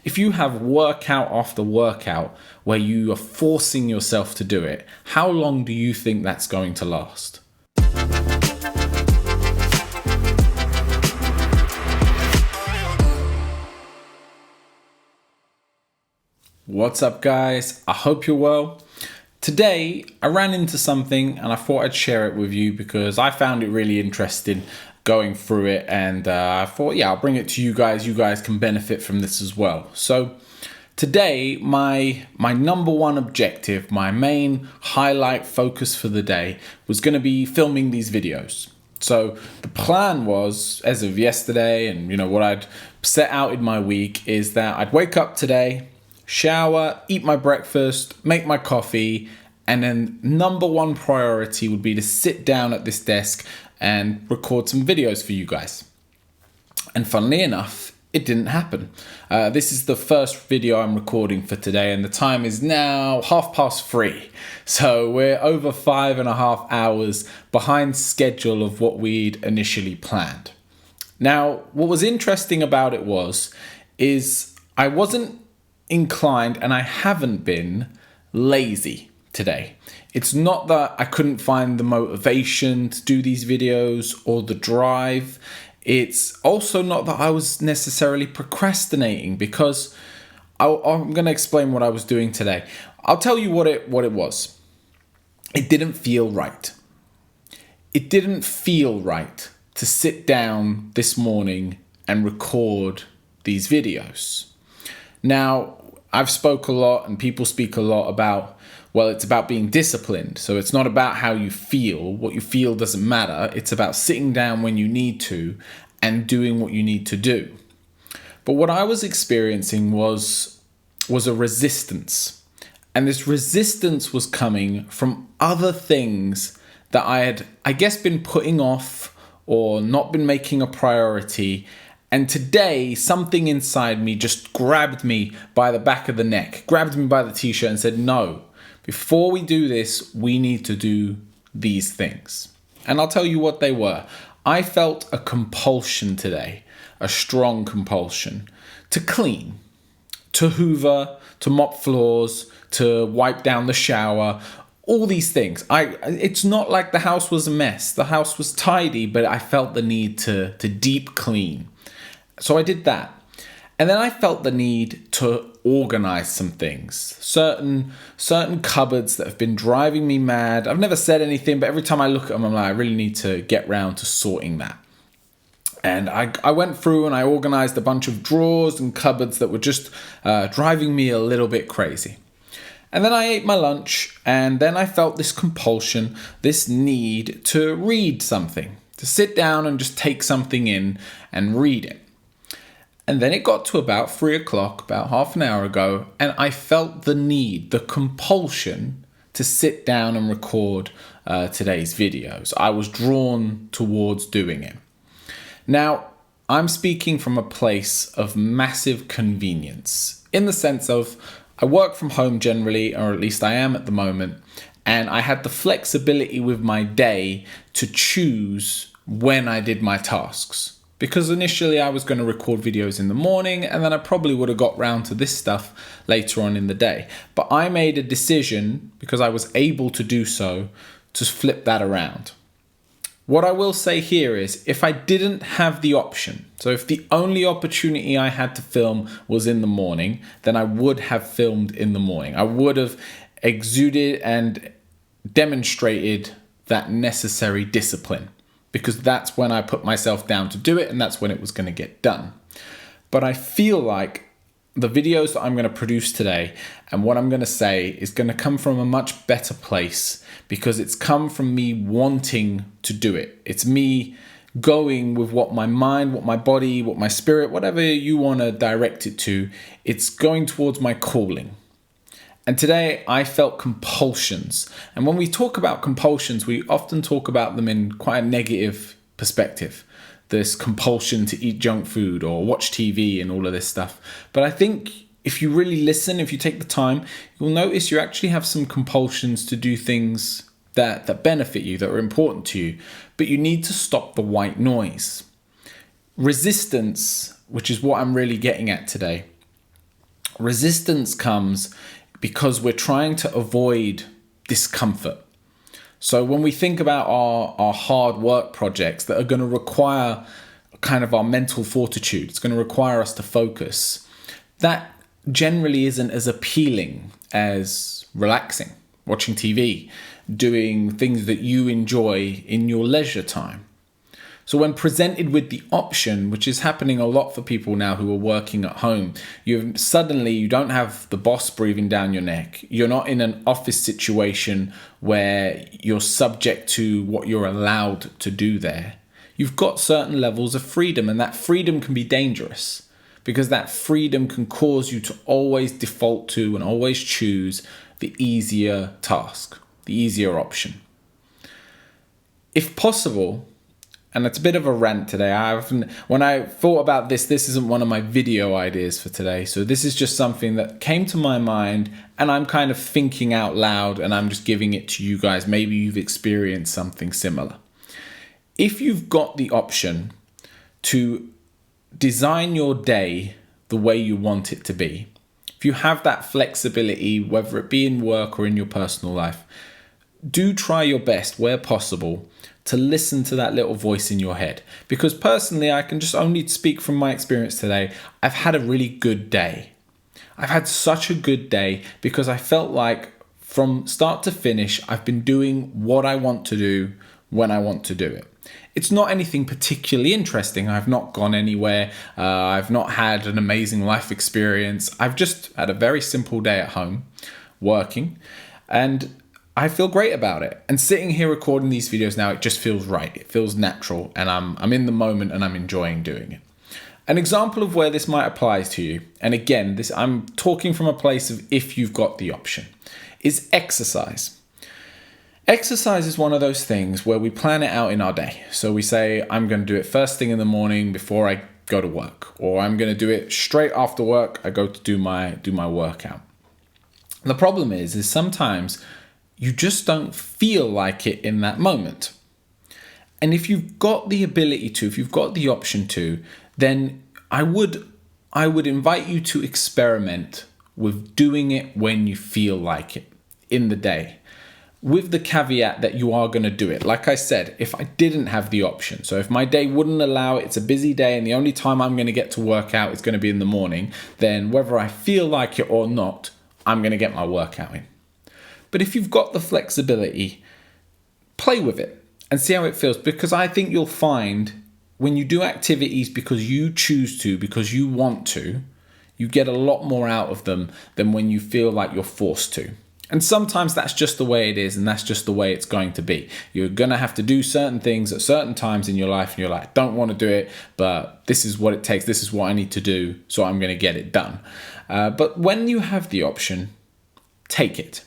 if you have workout after workout where you are forcing yourself to do it, how long do you think that's going to last? What's up, guys? I hope you're well. Today, I ran into something and I thought I'd share it with you because I found it really interesting going through it, and I thought, I'll bring it to you guys. You guys can benefit from this as well. So today, my number one objective, my main highlight focus for the day was going to be filming these videos. So the plan was, as of yesterday, and what I'd set out in my week is that I'd wake up today, shower, eat my breakfast, make my coffee, and then number one priority would be to sit down at this desk and record some videos for you guys. And funnily enough, it didn't happen. This is the first video I'm recording for today, and the time is now 3:30. So we're over 5.5 hours behind schedule of what we'd initially planned. Now, what was interesting about it is I wasn't inclined, and I haven't been lazy today. It's not that I couldn't find the motivation to do these videos or the drive. It's also not that I was necessarily procrastinating, because I'm going to explain what I was doing today. I'll tell you what it was. It didn't feel right. It didn't feel right to sit down this morning and record these videos. Now, I've spoke a lot and people speak a lot about, it's about being disciplined. So it's not about how you feel. What you feel doesn't matter. It's about sitting down when you need to and doing what you need to do. But what I was experiencing was a resistance. And this resistance was coming from other things that I had, been putting off or not been making a priority. And today, something inside me just grabbed me by the back of the neck, grabbed me by the t-shirt and said, no, before we do this, we need to do these things. And I'll tell you what they were. I felt a compulsion today, a strong compulsion to clean, to hoover, to mop floors, to wipe down the shower, all these things. It's not like the house was a mess. The house was tidy, but I felt the need to deep clean. So I did that. And then I felt the need to organize some things. Certain cupboards that have been driving me mad. I've never said anything, but every time I look at them, I'm like, I really need to get round to sorting that. And I went through and I organized a bunch of drawers and cupboards that were just driving me a little bit crazy. And then I ate my lunch, and then I felt this compulsion, this need to read something, to sit down and just take something in and read it. And then it got to about 3:00, about half an hour ago, and I felt the need, the compulsion to sit down and record today's videos. I was drawn towards doing it. Now, I'm speaking from a place of massive convenience, in the sense of I work from home generally, or at least I am at the moment, and I had the flexibility with my day to choose when I did my tasks. Because initially I was going to record videos in the morning, and then I probably would have got round to this stuff later on in the day. But I made a decision, because I was able to do so, to flip that around. What I will say here is, if I didn't have the option, so if the only opportunity I had to film was in the morning, then I would have filmed in the morning. I would have exuded and demonstrated that necessary discipline, because that's when I put myself down to do it, and that's when it was going to get done. But I feel like the videos that I'm going to produce today and what I'm going to say is going to come from a much better place, because it's come from me wanting to do it. It's me going with what my mind, what my body, what my spirit, whatever you want to direct it to, it's going towards my calling. And today I felt compulsions. And when we talk about compulsions, we often talk about them in quite a negative perspective. This compulsion to eat junk food or watch TV and all of this stuff. But I think if you really listen, if you take the time, you'll notice you actually have some compulsions to do things that benefit you, that are important to you. But you need to stop the white noise. Resistance, which is what I'm really getting at today, Resistance comes because we're trying to avoid discomfort. So when we think about our hard work projects that are going to require kind of our mental fortitude, it's going to require us to focus, that generally isn't as appealing as relaxing, watching TV, doing things that you enjoy in your leisure time. So when presented with the option, which is happening a lot for people now who are working at home, you don't have the boss breathing down your neck. You're not in an office situation where you're subject to what you're allowed to do there. You've got certain levels of freedom, and that freedom can be dangerous because that freedom can cause you to always default to and always choose the easier task, the easier option. If possible, and it's a bit of a rant today. When I thought about this isn't one of my video ideas for today. So this is just something that came to my mind and I'm kind of thinking out loud and I'm just giving it to you guys. Maybe you've experienced something similar. If you've got the option to design your day the way you want it to be, if you have that flexibility, whether it be in work or in your personal life, do try your best where possible to listen to that little voice in your head. Because personally, I can just only speak from my experience today. I've had a really good day. I've had such a good day because I felt like from start to finish, I've been doing what I want to do when I want to do it. It's not anything particularly interesting. I've not gone anywhere. I've not had an amazing life experience. I've just had a very simple day at home working, and I feel great about it. And sitting here recording these videos now, it just feels right. It feels natural, and I'm in the moment and I'm enjoying doing it. An example of where this might apply to you, and again, I'm talking from a place of if you've got the option, is exercise. Exercise is one of those things where we plan it out in our day. So we say, I'm going to do it first thing in the morning before I go to work, or I'm going to do it straight after work. I go to do my workout. The problem is sometimes you just don't feel like it in that moment. And if you've got the ability to, if you've got the option to, then I would invite you to experiment with doing it when you feel like it in the day, with the caveat that you are going to do it. Like I said, if I didn't have the option, so if my day wouldn't allow it, it's a busy day and the only time I'm going to get to work out is going to be in the morning, then whether I feel like it or not, I'm going to get my workout in. But if you've got the flexibility, play with it and see how it feels, because I think you'll find when you do activities because you choose to, because you want to, you get a lot more out of them than when you feel like you're forced to. And sometimes that's just the way it is, and that's just the way it's going to be. You're going to have to do certain things at certain times in your life, and you're like, I don't want to do it, but this is what it takes. This is what I need to do, so I'm going to get it done. But when you have the option, take it.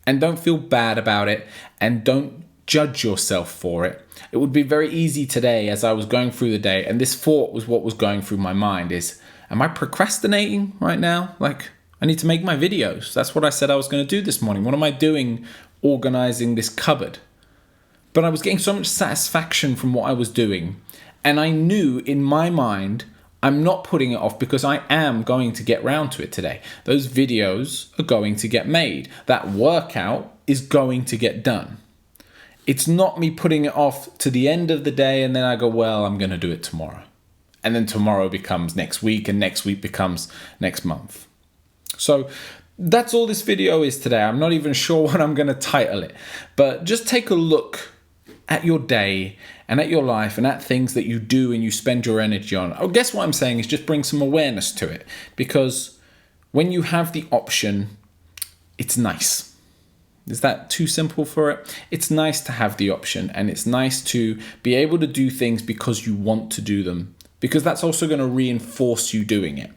And don't feel bad about it, and don't judge yourself for it. It would be very easy today as I was going through the day, and this thought was what was going through my mind is, am I procrastinating right now? Like, I need to make my videos. That's what I said I was going to do this morning. What am I doing organizing this cupboard? But I was getting so much satisfaction from what I was doing, and I knew in my mind, I'm not putting it off because I am going to get round to it today. Those videos are going to get made. That workout is going to get done. It's not me putting it off to the end of the day and then I go, well, I'm going to do it tomorrow. And then tomorrow becomes next week and next week becomes next month. So that's all this video is today. I'm not even sure what I'm going to title it, but just take a look at your day and at your life and at things that you do and you spend your energy on. I guess what I'm saying is just bring some awareness to it, because when you have the option, it's nice. Is that too simple for it? It's nice to have the option, and it's nice to be able to do things because you want to do them, because that's also going to reinforce you doing it.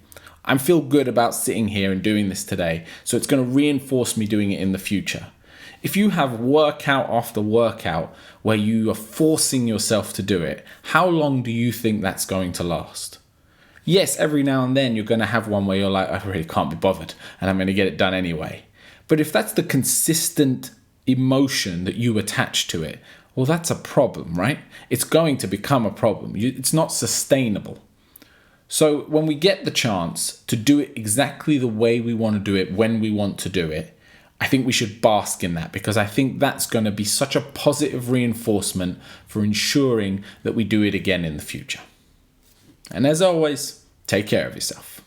I feel good about sitting here and doing this today, so it's going to reinforce me doing it in the future. If you have workout after workout where you are forcing yourself to do it, how long do you think that's going to last? Yes, every now and then you're going to have one where you're like, I really can't be bothered and I'm going to get it done anyway. But if that's the consistent emotion that you attach to it, well, that's a problem, right? It's going to become a problem. It's not sustainable. So when we get the chance to do it exactly the way we want to do it, when we want to do it, I think we should bask in that, because I think that's going to be such a positive reinforcement for ensuring that we do it again in the future. And as always, take care of yourself.